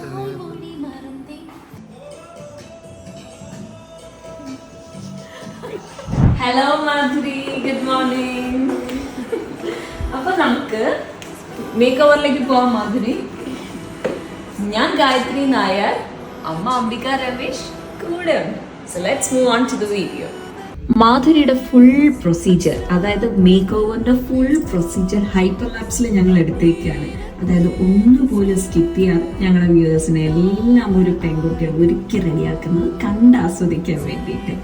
Hello Madhuri, good morning. അപ്പൊ നമുക്ക് make ഓവറിലേക്ക് പോവാം. മാധുരി, ഞാൻ ഗായത്രി നായർ, അമ്മ അംബിക രമേശ് കൂടെ ഉണ്ട്. So let's move on to the video. മാധുരിയുടെ ഫുൾ പ്രൊസീജിയർ, അതായത് മേക്ക് ഓവറിന്റെ ഫുൾ പ്രൊസീജിയർ ഹൈപ്പർ ലാപ്സിൽ ഞങ്ങൾ എടുത്തേക്കാണ്. അതായത് ഒന്നുപോലും സ്കിപ്പ് ചെയ്യാതെ ഞങ്ങളുടെ വ്യൂവേഴ്സിനെ എല്ലാം ഒരു പെൺകുട്ടിയെ ഒരുക്കി റെഡിയാക്കുന്നത് കണ്ട് ആസ്വദിക്കാൻ വേണ്ടിയിട്ട്.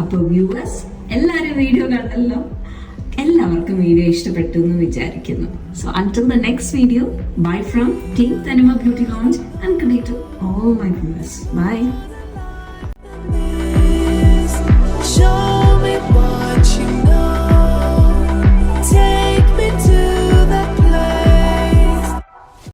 അപ്പോൾ വ്യൂവേഴ്സ് എല്ലാവരും വീഡിയോ കണ്ടല്ലോ. എല്ലാവർക്കും വീഡിയോ ഇഷ്ടപ്പെട്ടു എന്ന് വിചാരിക്കുന്നു. So until the next video, bye from Team Tanima Beauty Lounge and connect to all my viewers. Bye.